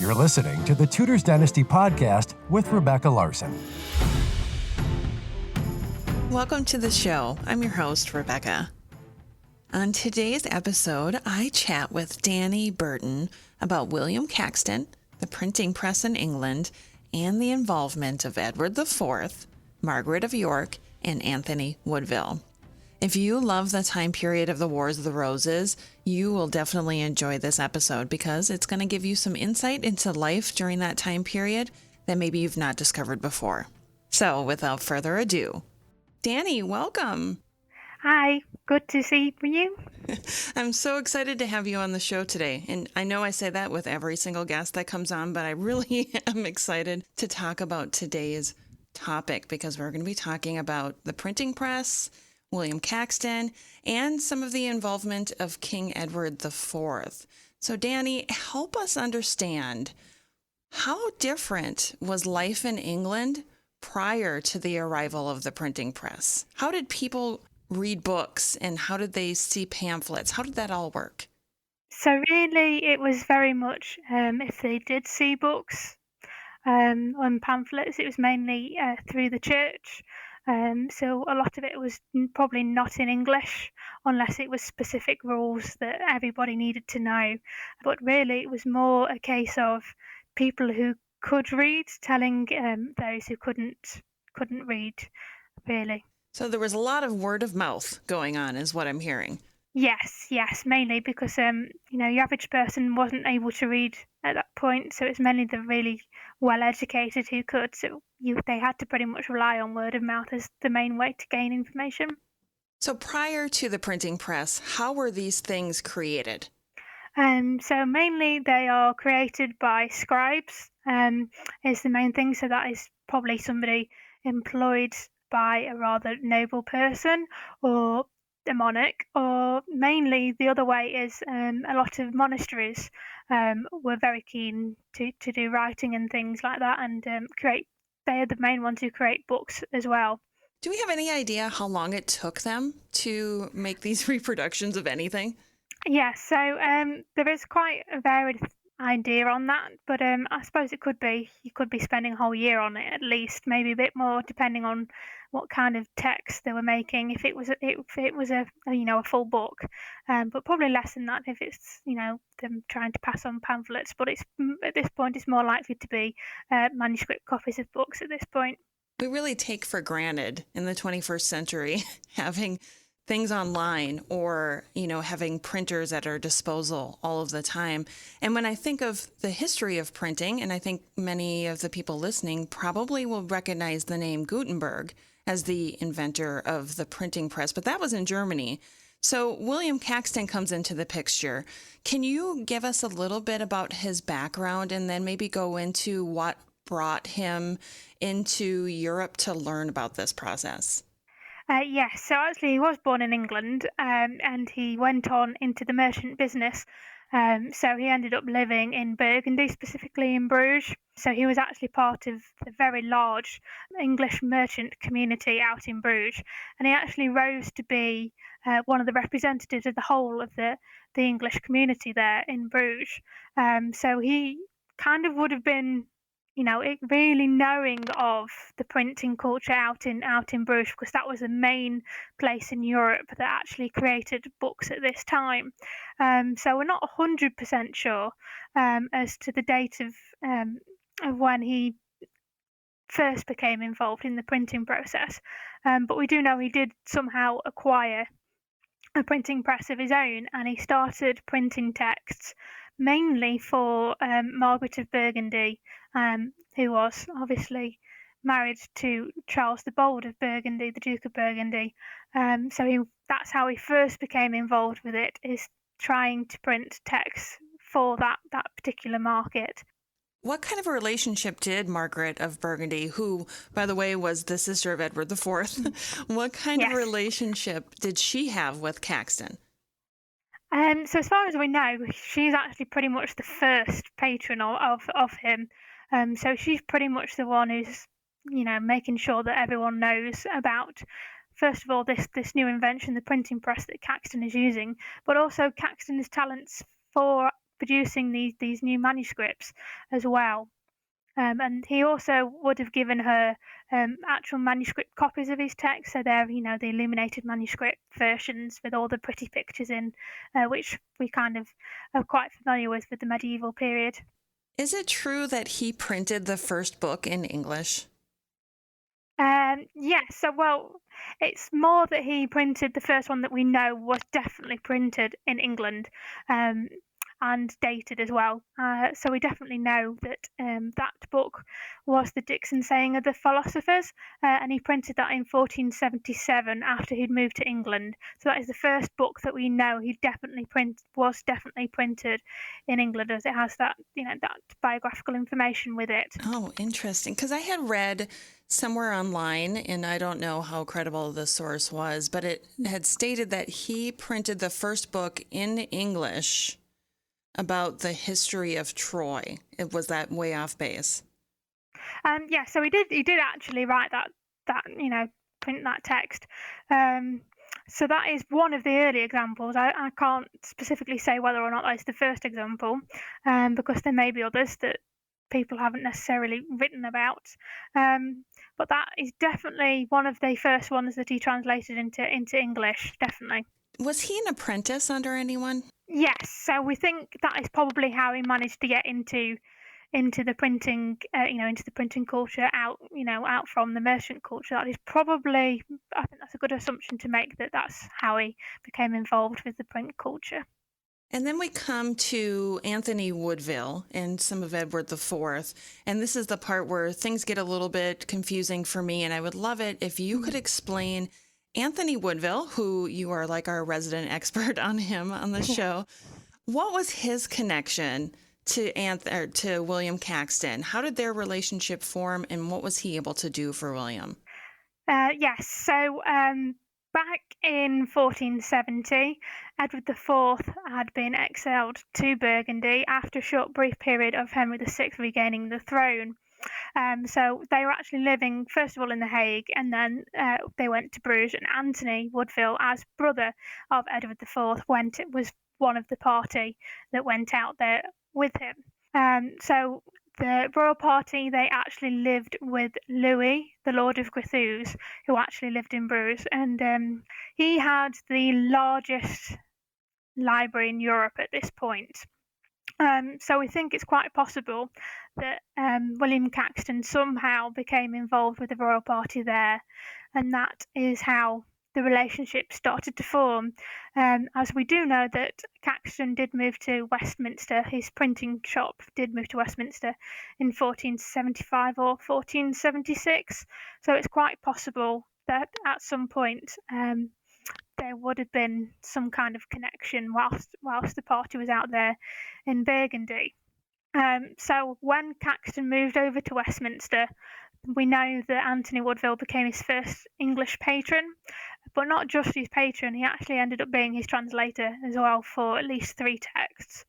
You're listening to the Tudors Dynasty Podcast with Rebecca Larson. Welcome to the show. I'm your host, Rebecca. On today's episode, I chat with Danie Burton about William Caxton, the printing press in England, and the involvement of Edward IV, Margaret of York, and Anthony Woodville. If you love the time period of the Wars of the Roses, you will definitely enjoy this episode because it's going to give you some insight into life during that time period that maybe you've not discovered before. So without further ado, Danie, welcome. Hi, good to see you. I'm so excited to have you on the show today. And I know I say that with every single guest that comes on, but I really am excited to talk about today's topic because we're going to be talking about the printing press, William Caxton, and some of the involvement of King Edward IV. So Danie, help us understand, how different was life in England prior to the arrival of the printing press? How did people read books and how did they see pamphlets? How did that all work? So really it was very much, if they did see books on pamphlets, it was mainly through the church. So a lot of it was probably not in English unless it was specific rules that everybody needed to know. But really it was more a case of people who could read telling those who couldn't read, really. So there was a lot of word of mouth going on is what I'm hearing. Yes, mainly because your average person wasn't able to read at that point, so it's mainly the really well-educated who could. So they had to pretty much rely on word of mouth as the main way to gain information. So prior to the printing press, how were these things created? So mainly they are created by scribes, is the main thing. So that is probably somebody employed by a rather noble person or a monarch, or mainly the other way is a lot of monasteries were very keen to do writing and things like that, and they are the main ones who create books as well. Do we have any idea how long it took them to make these reproductions of anything? Yeah, so there is quite a varied idea on that, but I suppose you could be spending a whole year on it at least, maybe a bit more depending on what kind of text they were making, if it was a full book, but probably less than that if it's them trying to pass on pamphlets. But it's at this point it's more likely to be manuscript copies of books at this point. We really take for granted in the 21st century having things online or, having printers at our disposal all of the time. And when I think of the history of printing, and I think many of the people listening probably will recognize the name Gutenberg as the inventor of the printing press, but that was in Germany. So William Caxton comes into the picture. Can you give us a little bit about his background and then maybe go into what brought him into Europe to learn about this process? Yes, so actually he was born in England and he went on into the merchant business. So he ended up living in Burgundy, specifically in Bruges. So he was actually part of the very large English merchant community out in Bruges. And he actually rose to be one of the representatives of the whole of the English community there in Bruges. So he kind of would have been really knowing of the printing culture out in Bruges, because that was the main place in Europe that actually created books at this time. So we're not 100% sure as to the date of when he first became involved in the printing process, but we do know he did somehow acquire a printing press of his own, and he started printing texts mainly for Margaret of Burgundy, who was obviously married to Charles the Bold of Burgundy, the Duke of Burgundy. So that's how he first became involved with it, is trying to print texts for that particular market. What kind of a relationship did Margaret of Burgundy, who, by the way, was the sister of Edward IV, what kind of relationship did she have with Caxton? So as far as we know, she's actually pretty much the first patron of him. So she's pretty much the one who's, making sure that everyone knows about, first of all, this new invention, the printing press that Caxton is using, but also Caxton's talents for producing these new manuscripts as well. And he also would have given her actual manuscript copies of his text, so they're, the illuminated manuscript versions with all the pretty pictures in, which we kind of are quite familiar with the medieval period. Is it true that he printed the first book in English? Yes, so, well, it's more that he printed the first one that we know was definitely printed in England. And dated as well. So we definitely know that that book was the Dixon Saying of the Philosophers, and he printed that in 1477 after he'd moved to England. So that is the first book that we know he was definitely printed in England, as it has that that biographical information with it. Oh, interesting. Because I had read somewhere online, and I don't know how credible the source was, but it had stated that he printed the first book in English about the history of Troy. It was that way off base. Yeah, so he did actually write that print that text. So that is one of the early examples. I can't specifically say whether or not that's the first example, because there may be others that people haven't necessarily written about. But that is definitely one of the first ones that he translated into English, definitely. Was he an apprentice under anyone? Yes, so we think that is probably how he managed to get into the printing, into the printing culture, out from the merchant culture. That is probably, I think that's a good assumption to make, that's how he became involved with the print culture. And then we come to Anthony Woodville and some of Edward IV. And this is the part where things get a little bit confusing for me. And I would love it if you could explain Anthony Woodville, who you are like our resident expert on him on the show. What was his connection to William Caxton? How did their relationship form, and what was he able to do for William? Yes, so back in 1470, Edward IV had been exiled to Burgundy after a short brief period of Henry VI regaining the throne. So they were actually living, first of all, in The Hague, and then they went to Bruges, and Anthony Woodville, as brother of Edward IV, was one of the party that went out there with him. So the royal party, they actually lived with Louis, the Lord of Grethus, who actually lived in Bruges, and he had the largest library in Europe at this point. So we think it's quite possible that William Caxton somehow became involved with the royal party there, and that is how the relationship started to form. As we do know that Caxton did move to Westminster, his printing shop did move to Westminster in 1475 or 1476, so it's quite possible that at some point there would have been some kind of connection whilst the party was out there in Burgundy. So when Caxton moved over to Westminster, we know that Anthony Woodville became his first English patron, but not just his patron, he actually ended up being his translator as well for at least 3 texts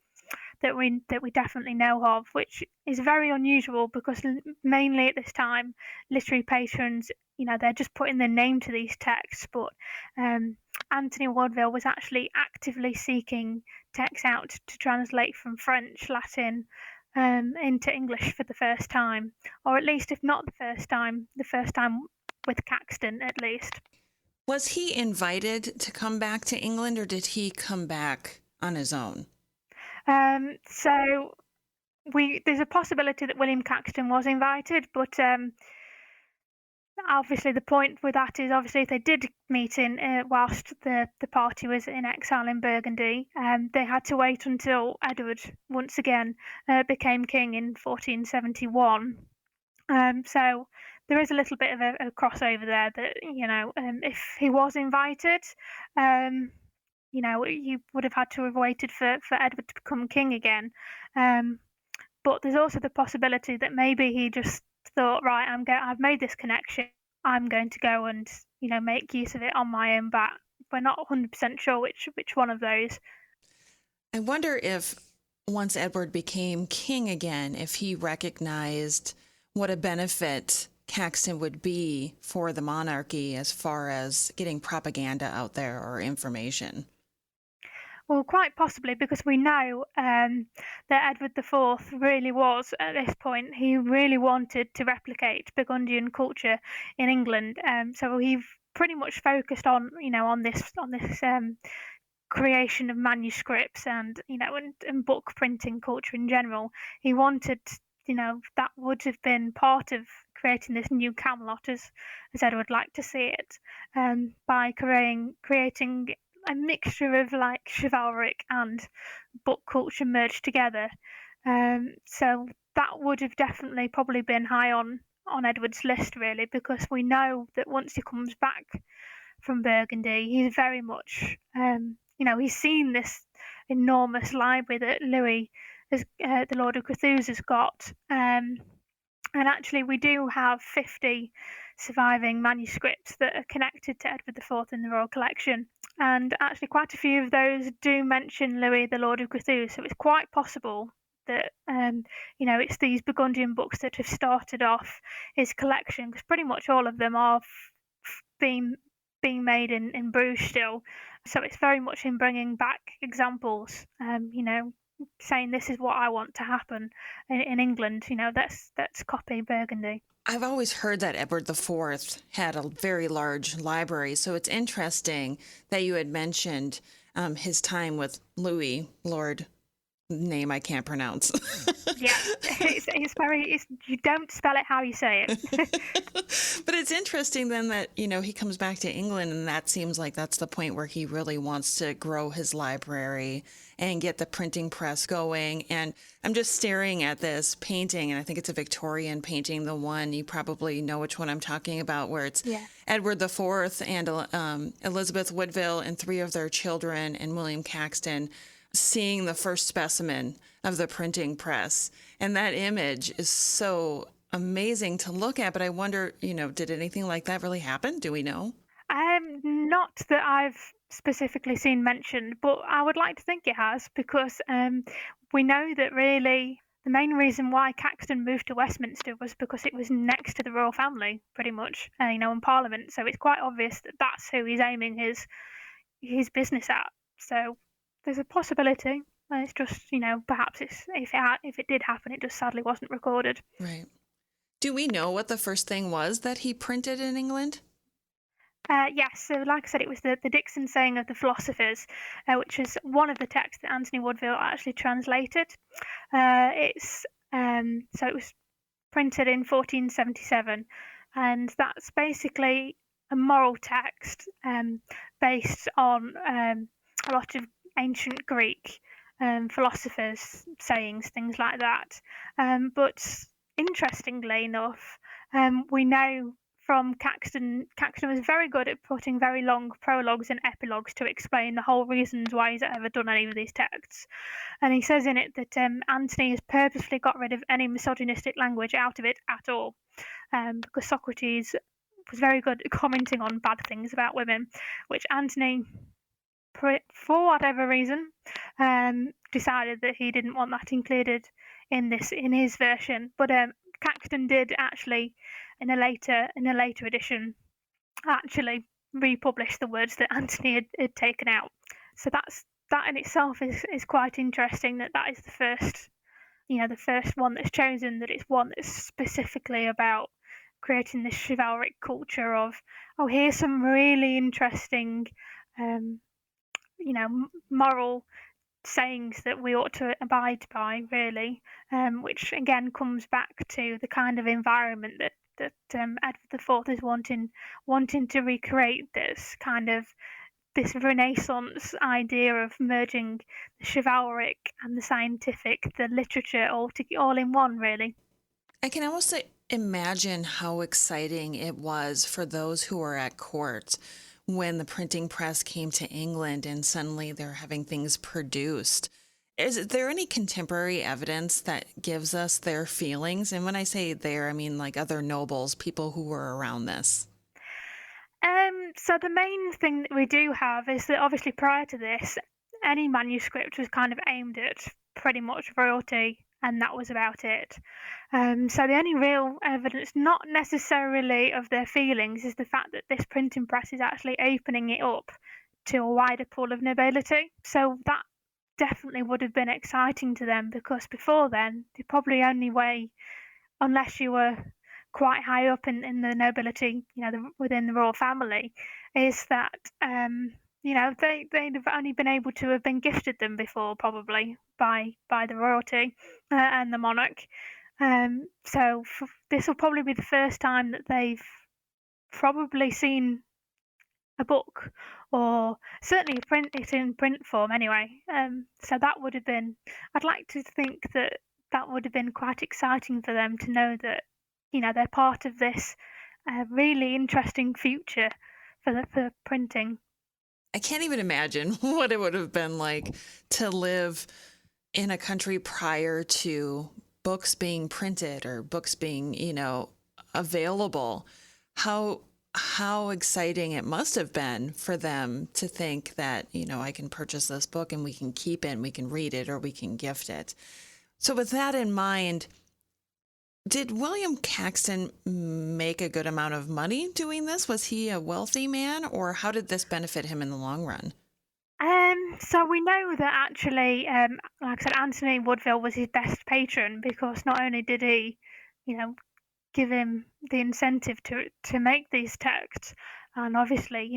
that we definitely know of, which is very unusual because mainly at this time, literary patrons, they're just putting their name to these texts, but Anthony Woodville was actually actively seeking texts out to translate from French, Latin, into English for the first time, or at least, if not the first time with Caxton at least. Was he invited to come back to England, or did he come back on his own? So there's a possibility that William Caxton was invited, but obviously the point with that is, obviously, if they did meet whilst the party was in exile in Burgundy, they had to wait until Edward once again became king in 1471. So there is a little bit of a crossover there that, if he was invited, you would have had to have waited for Edward to become king again. But there's also the possibility that maybe he just thought, right, I've made this connection, I'm going to go and make use of it on my own back. We're not 100% sure which one of those. I wonder if once Edward became king again, if he recognized what a benefit Caxton would be for the monarchy as far as getting propaganda out there or information. Well, quite possibly, because we know that Edward IV really was, at this point, he really wanted to replicate Burgundian culture in England. So he pretty much focused on, on this creation of manuscripts and, and book printing culture in general. He wanted, that would have been part of creating this new Camelot, as Edward liked to see it, by creating a mixture of like chivalric and book culture merged together. So that would have definitely probably been high on Edward's list, really, because we know that once he comes back from Burgundy, he's very much, he's seen this enormous library that Louis, the Lord of Cthulhu, has got. And actually, we do have 50 surviving manuscripts that are connected to Edward IV in the Royal Collection. And actually, quite a few of those do mention Louis, the Lord of Cthulhu. So it's quite possible that, it's these Burgundian books that have started off his collection, because pretty much all of them are being made in Bruges still. So it's very much in bringing back examples, saying this is what I want to happen in England. Let's copy Burgundy. I've always heard that Edward IV had a very large library, so it's interesting that you had mentioned his time with Louis, Lord, name I can't pronounce. Yeah, you don't spell it how you say it. But it's interesting then that, he comes back to England, and that seems like that's the point where he really wants to grow his library and get the printing press going. And I'm just staring at this painting, and I think it's a Victorian painting, the one, you probably know which one I'm talking about, where it's Edward IV and Elizabeth Woodville and 3 of their children and William Caxton seeing the first specimen of the printing press. And that image is so amazing to look at. But I wonder, did anything like that really happen? Do we know? Not that I've specifically seen mentioned, but I would like to think it has, because we know that really the main reason why Caxton moved to Westminster was because it was next to the royal family, pretty much, in Parliament. So it's quite obvious that that's who he's aiming his business at. So there's a possibility. It's just, perhaps if it did happen, it just sadly wasn't recorded. Right. Do we know what the first thing was that he printed in England? Yes, so like I said, it was the Dixon saying of the philosophers, which is one of the texts that Anthony Woodville actually translated. So it was printed in 1477, and that's basically a moral text based on a lot of ancient Greek philosophers' sayings, things like that. But interestingly enough, we know from Caxton was very good at putting very long prologues and epilogues to explain the whole reasons why he's ever done any of these texts. And he says in it that Antony has purposely got rid of any misogynistic language out of it at all, because Socrates was very good at commenting on bad things about women, which Antony, for whatever reason, decided that he didn't want that included in his version. But Caxton did actually, in a later edition, actually republish the words that Antony had taken out. So that in itself is quite interesting. That is the first, the first one that's chosen. That it's one that's specifically about creating this chivalric culture of, here's some really interesting, moral sayings that we ought to abide by, really, which again comes back to the kind of environment that Edward IV is wanting to recreate, this Renaissance idea of merging the chivalric and the scientific, the literature, all in one, really. I can almost imagine how exciting it was for those who were at court when the printing press came to England and suddenly they're having things produced. Is there any contemporary evidence that gives us their feelings? And when I say there, I mean like other nobles, people who were around this. So the main thing that we do have is that obviously prior to this, any manuscript was kind of aimed at pretty much royalty, and that was about it. So the only real evidence, not necessarily of their feelings, is the fact that this printing press is actually opening it up to a wider pool of nobility. So that definitely would have been exciting to them, because before then, the probably only way, unless you were quite high up in the nobility, within the royal family, is that they'd have only been able to have been gifted them before, probably by the royalty and the monarch. So this will probably be the first time that they've probably seen a book, or certainly print it in print form anyway. So that would have been, I'd like to think that that would have been quite exciting for them to know that, they're part of this really interesting future for printing. I can't even imagine what it would have been like to live in a country prior to books being printed or books being, available. How exciting it must have been for them to think that, I can purchase this book and we can keep it and we can read it or we can gift it. So with that in mind, did William Caxton make a good amount of money doing this? Was he a wealthy man, or how did this benefit him in the long run? So we know that actually, like I said, Anthony Woodville was his best patron, because not only did he, give him the incentive to make these texts, and obviously,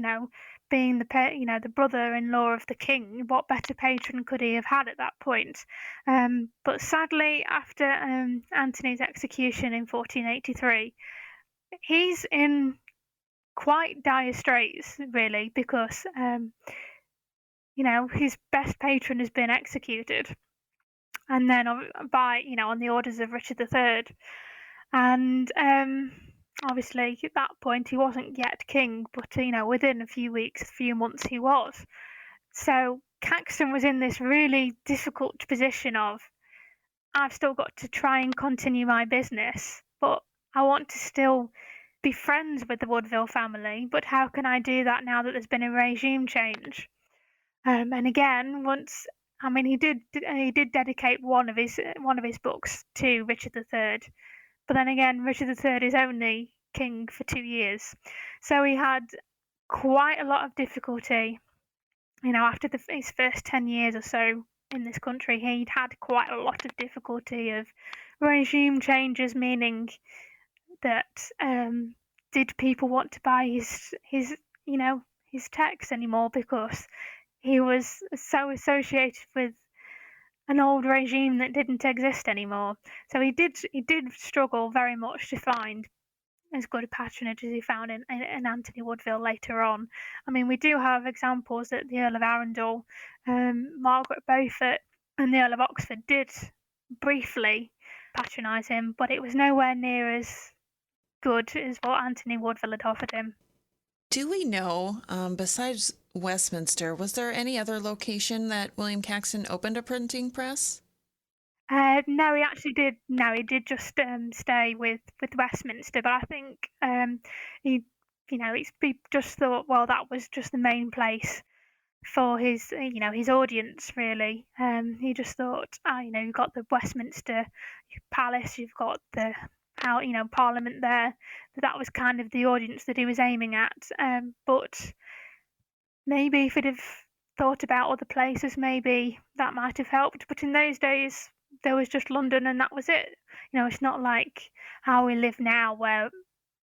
being the brother-in-law of the king, what better patron could he have had at that point? But sadly, after Antony's execution in 1483, he's in quite dire straits, really, because his best patron has been executed, and then by on the orders of Richard III, and obviously at that point he wasn't yet king, but within a few months he was. So Caxton was in this really difficult position of, I've still got to try and continue my business, but I want to still be friends with the Woodville family, but how can I do that now that there's been a regime change? And again, he did dedicate one of his books to Richard III, but then again, Richard III is only king for 2 years, so he had quite a lot of difficulty. After his first 10 years or so in this country, he'd had quite a lot of difficulty of regime changes, meaning that did people want to buy his texts anymore, because he was so associated with an old regime that didn't exist anymore. So he did struggle very much to find as good a patronage as he found in Anthony Woodville later on. I mean, we do have examples that the Earl of Arundel, Margaret Beaufort, and the Earl of Oxford did briefly patronise him, but it was nowhere near as good as what Anthony Woodville had offered him. Do we know, besides Westminster, was there any other location that William Caxton opened a printing press? No, he actually did. No, he did just stay with Westminster. But I think he just thought, well, that was just the main place for his audience, really. He just thought, you've got the Westminster Palace, you've got the Parliament there. That was kind of the audience that he was aiming at. But maybe if he'd have thought about other places, maybe that might have helped. But in those days, there was just London, and that was it. It's not like how we live now, where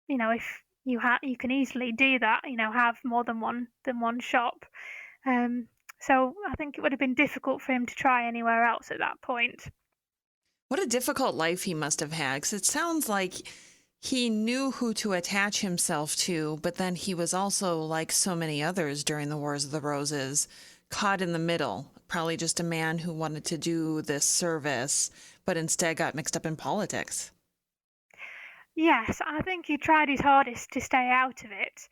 if you can easily do that. Have more than one shop. So I think it would have been difficult for him to try anywhere else at that point. What a difficult life he must have had, because it sounds like he knew who to attach himself to, but then he was also, like so many others during the Wars of the Roses, caught in the middle. Probably just a man who wanted to do this service, but instead got mixed up in politics. Yes, I think he tried his hardest to stay out of it.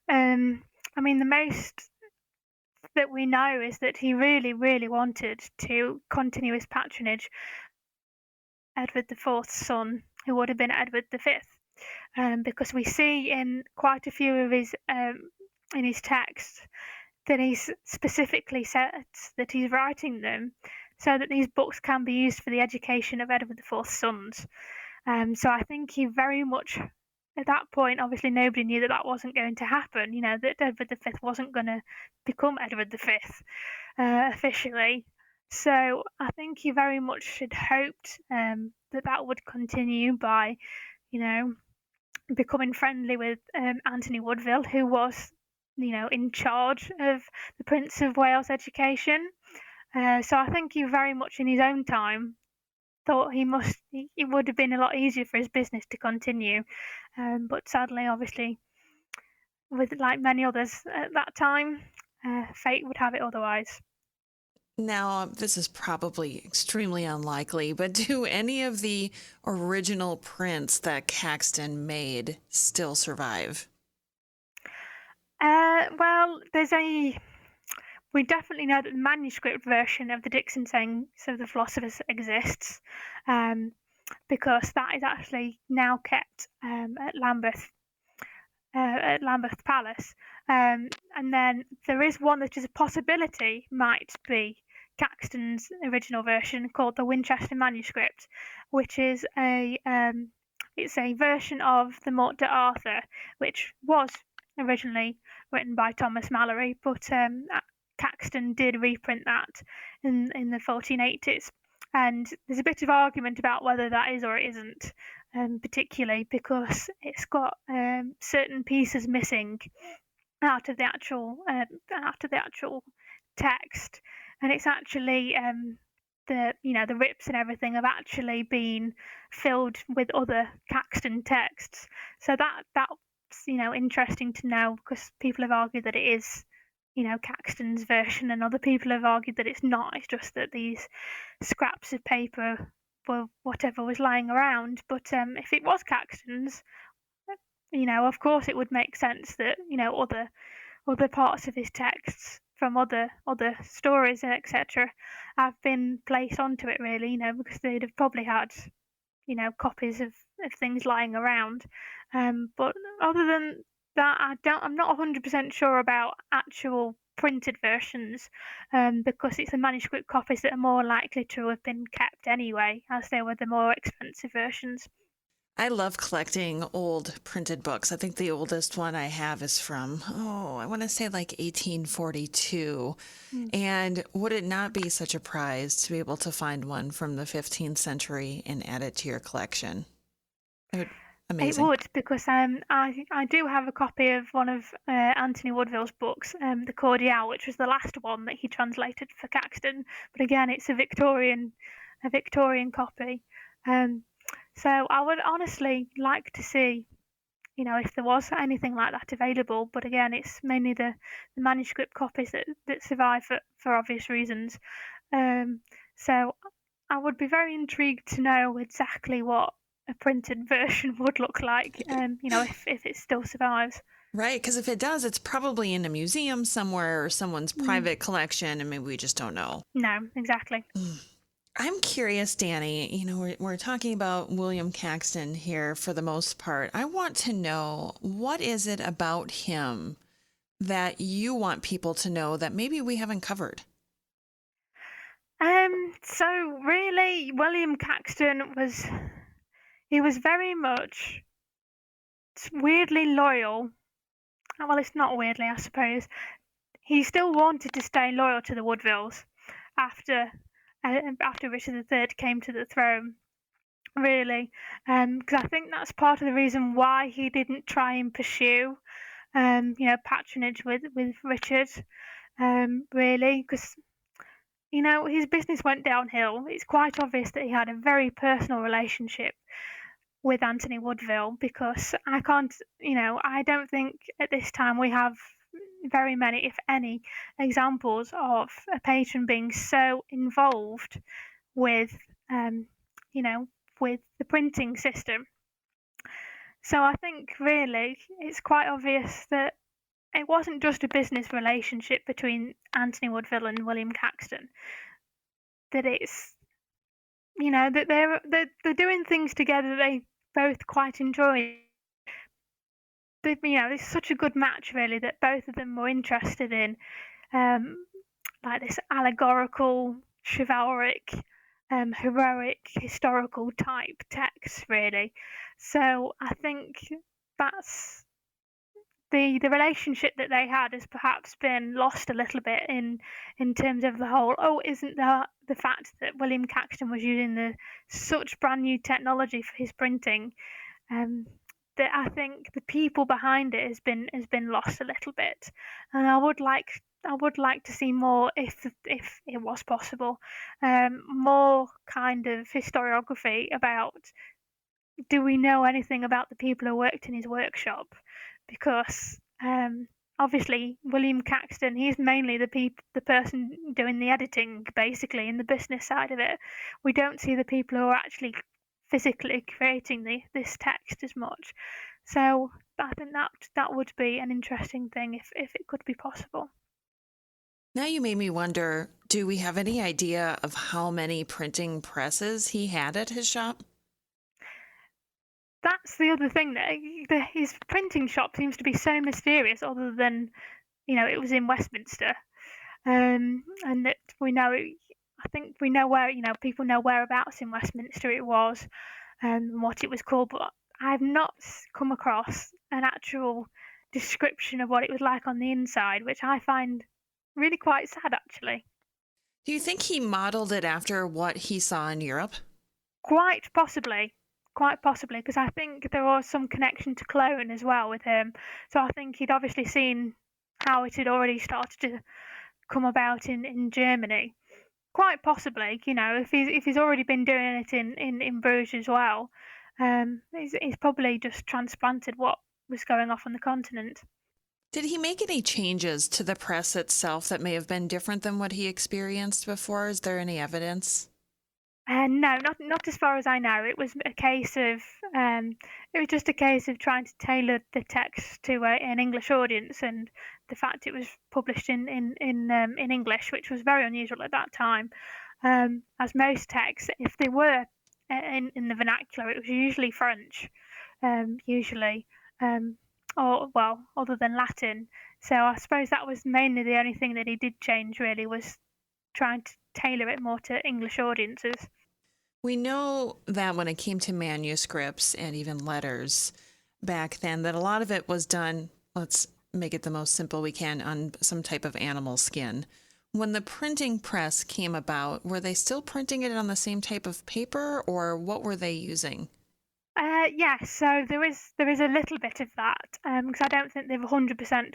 The most that we know is that he really, really wanted to continue his patronage Edward IV's son, who would have been Edward V, because we see in quite a few of his in his texts that he's specifically said that he's writing them so that these books can be used for the education of Edward IV's sons. So I think he very much at that point, obviously nobody knew that wasn't going to happen. That Edward V wasn't going to become Edward V officially. So I think he very much had hoped that would continue by, becoming friendly with Anthony Woodville, who was, in charge of the Prince of Wales' education. So I think he very much in his own time thought it would have been a lot easier for his business to continue. But sadly, obviously, with like many others at that time, fate would have it otherwise. Now, this is probably extremely unlikely, but do any of the original prints that Caxton made still survive? Well, we definitely know that the manuscript version of the Dixon Sayings of the Philosophers exists, because that is actually now kept at Lambeth Palace. And then there is one that is a possibility might be Caxton's original version, called the Winchester manuscript, which is it's a version of the Morte d'Arthur, which was originally written by Thomas Malory, but Caxton did reprint that in the 1480s. And there's a bit of argument about whether that is or it isn't, particularly because it's got certain pieces missing out of the actual text, and it's actually the rips and everything have actually been filled with other Caxton texts. So that's interesting to know, because people have argued that it is Caxton's version, and other people have argued that it's not. It's just that these scraps of paper were whatever was lying around. But if it was Caxton's, of course it would make sense that other parts of his texts from other stories, etc., have been placed onto it, really, because they'd have probably had copies of things lying around. But other than that, I'm not 100% sure about actual printed versions, because it's the manuscript copies that are more likely to have been kept anyway, as they were the more expensive versions. I love collecting old printed books. I think the oldest one I have is from, I want to say like 1842. And would it not be such a prize to be able to find one from the 15th century and add it to your collection? Amazing. It would, because I do have a copy of one of Anthony Woodville's books, the Cordial, which was the last one that he translated for Caxton. But again, it's a Victorian copy. So I would honestly like to see, if there was anything like that available. But again, it's mainly the manuscript copies that survive for obvious reasons. So I would be very intrigued to know exactly what a printed version would look like, if it still survives. Right, because if it does, it's probably in a museum somewhere or someone's private collection, and maybe we just don't know. No, exactly. I'm curious, Danie, we're talking about William Caxton here for the most part. I want to know, what is it about him that you want people to know that maybe we haven't covered? So really, William Caxton was very much weirdly loyal. Well, it's not weirdly, I suppose. He still wanted to stay loyal to the Woodvilles after Richard III came to the throne, really, because I think that's part of the reason why he didn't try and pursue, patronage with Richard, really, because his business went downhill. It's quite obvious that he had a very personal relationship with Anthony Woodville, because I don't think at this time we have very many, if any, examples of a patron being so involved with with the printing system. So I think really it's quite obvious that it wasn't just a business relationship between Anthony Woodville and William Caxton, that it's that they're doing things together that they both quite enjoy. But it's such a good match, really, that both of them were interested in like this allegorical, chivalric, heroic, historical type text, really. So I think that's the relationship that they had has perhaps been lost a little bit in terms of the whole. Oh, isn't the fact that William Caxton was using such brand new technology for his printing, that I think the people behind it has been lost a little bit, and I would like to see more, if it was possible, more kind of historiography about, do we know anything about the people who worked in his workshop? Because obviously William Caxton, he's mainly the person doing the editing, basically, in the business side of it. We don't see the people who are actually physically creating this text as much. So I think that would be an interesting thing if it could be possible. Now you made me wonder, do we have any idea of how many printing presses he had at his shop? That's the other thing, that his printing shop seems to be so mysterious, other than, it was in Westminster, and that we know. I think we know where, people know whereabouts in Westminster it was, and what it was called, but I've not come across an actual description of what it was like on the inside, which I find really quite sad, actually. Do you think he modeled it after what he saw in Europe? Quite possibly, because I think there was some connection to Cologne as well with him. So I think he'd obviously seen how it had already started to come about in Germany. Quite possibly, if he's already been doing it in Bruges as well, he's probably just transplanted what was going off on the continent. Did he make any changes to the press itself that may have been different than what he experienced before? Is there any evidence? No, not as far as I know. It was just a case of trying to tailor the text to an English audience, and the fact it was published in English, which was very unusual at that time. As most texts, if they were in the vernacular, it was usually French, or, well, other than Latin. So I suppose that was mainly the only thing that he did change, really, was trying to tailor it more to English audiences. We know that when it came to manuscripts and even letters back then, that a lot of it was done, let's make it the most simple we can, on some type of animal skin. When the printing press came about, were they still printing it on the same type of paper, or what were they using? Yes, so there is a little bit of that, because I don't think they've 100%,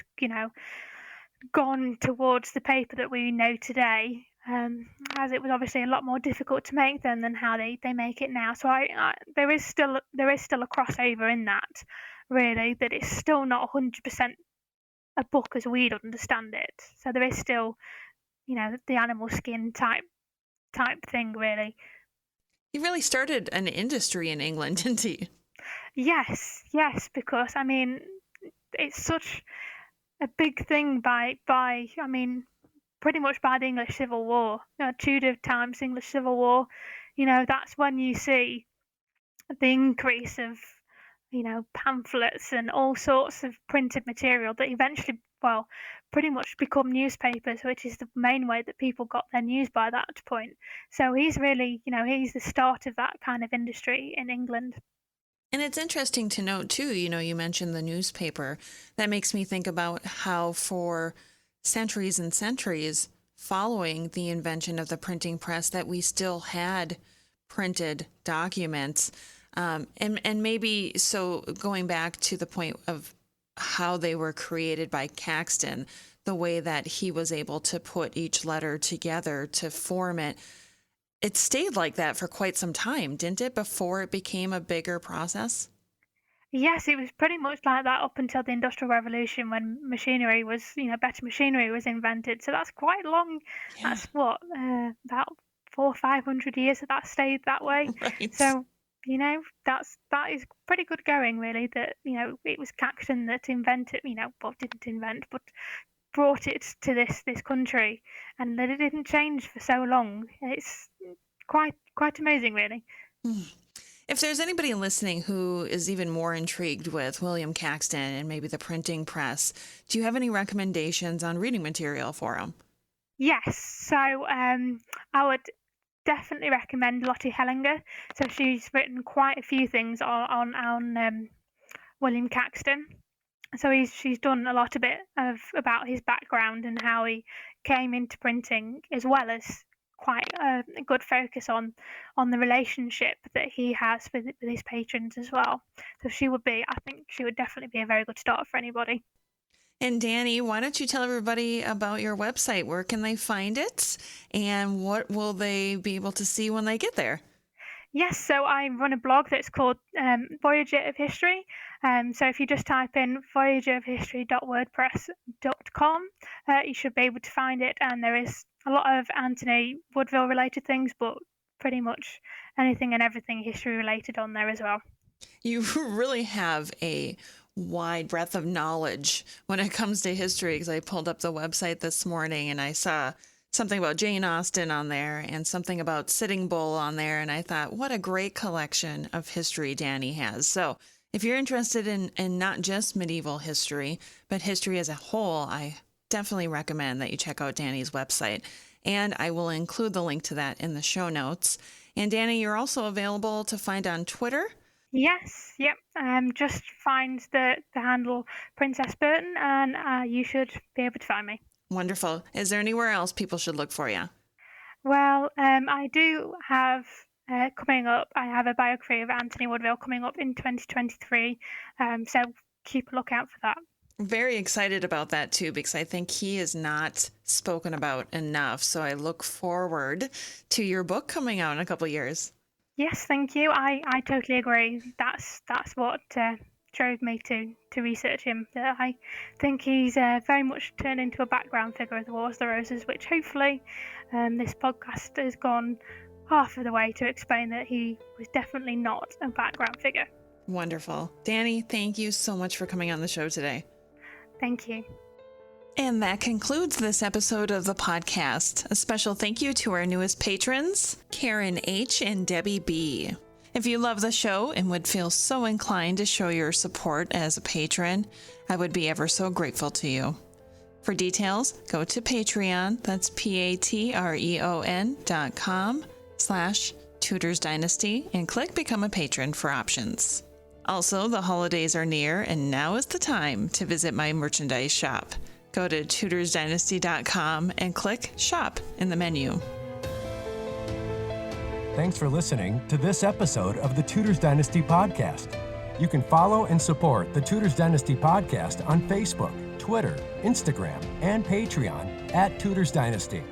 gone towards the paper that we know today, as it was obviously a lot more difficult to make then than how they make it now. So there is still a crossover in that, really, that it's still not 100% a book as we'd understand it. So there is still, the animal skin type thing, really. He really started an industry in England, didn't he? Yes, because it's such a big thing by pretty much by the English Civil War, Tudor times English Civil War. That's when you see the increase of pamphlets and all sorts of printed material that eventually, well, pretty much become newspapers, which is the main way that people got their news by that point. So he's really, he's the start of that kind of industry in England. And it's interesting to note, too, you mentioned the newspaper. That makes me think about how for centuries and centuries following the invention of the printing press that we still had printed documents. And maybe, so going back to the point of how they were created by Caxton, the way that he was able to put each letter together to form it, it stayed like that for quite some time, didn't it, before it became a bigger process? Yes, it was pretty much like that up until the Industrial Revolution, when machinery was, better machinery was invented. So that's quite long. Yeah. That's what, about 400 or 500 years that stayed that way. Right. So, that is pretty good going, really, that, it was Caxton that invented, didn't invent, but brought it to this country, and that it didn't change for so long. It's quite amazing, really. If there's anybody listening who is even more intrigued with William Caxton and maybe the printing press, do you have any recommendations on reading material for them? Yes, so I would definitely recommend Lotte Hellinger. So she's written quite a few things on William Caxton. So she's done a lot about his background and how he came into printing, as well as quite a good focus on the relationship that he has with his patrons as well. So I think she would definitely be a very good start for anybody. And Danie, why don't you tell everybody about your website? Where can they find it? And what will they be able to see when they get there? Yes, so I run a blog that's called Voyager of History. So if you just type in voyagerofhistory.wordpress.com, you should be able to find it. And there is a lot of Anthony Woodville related things, but pretty much anything and everything history related on there as well. You really have a wide breadth of knowledge when it comes to history, because I pulled up the website this morning and I saw something about Jane Austen on there and something about Sitting Bull on there. And I thought, what a great collection of history Danie has. So if you're interested in not just medieval history, but history as a whole, I definitely recommend that you check out Danie's website. And I will include the link to that in the show notes. And Danie, you're also available to find on Twitter. Yes, yep. Just find the handle Princess Burton and you should be able to find me. Wonderful. Is there anywhere else people should look for you? Well, I do have coming up, I have a biography of Anthony Woodville coming up in 2023. So keep a lookout for that. Very excited about that too, because I think he is not spoken about enough. So I look forward to your book coming out in a couple of years. Yes, thank you. I totally agree. That's what drove me to research him. I think he's very much turned into a background figure of the Wars of the Roses, which hopefully this podcast has gone half of the way to explain that he was definitely not a background figure. Wonderful. Danie, thank you so much for coming on the show today. Thank you. And that concludes this episode of the podcast. A special thank you to our newest patrons, Karen H. and Debbie B. If you love the show and would feel so inclined to show your support as a patron, I would be ever so grateful to you. For details, go to Patreon, that's patreon.com/Tudors Dynasty, and click Become a Patron for options. Also, the holidays are near, and now is the time to visit my merchandise shop. Go to tudorsdynasty.com and click Shop in the menu. Thanks for listening to this episode of the Tudors Dynasty Podcast. You can follow and support the Tudors Dynasty Podcast on Facebook, Twitter, Instagram, and Patreon @Tudors Dynasty.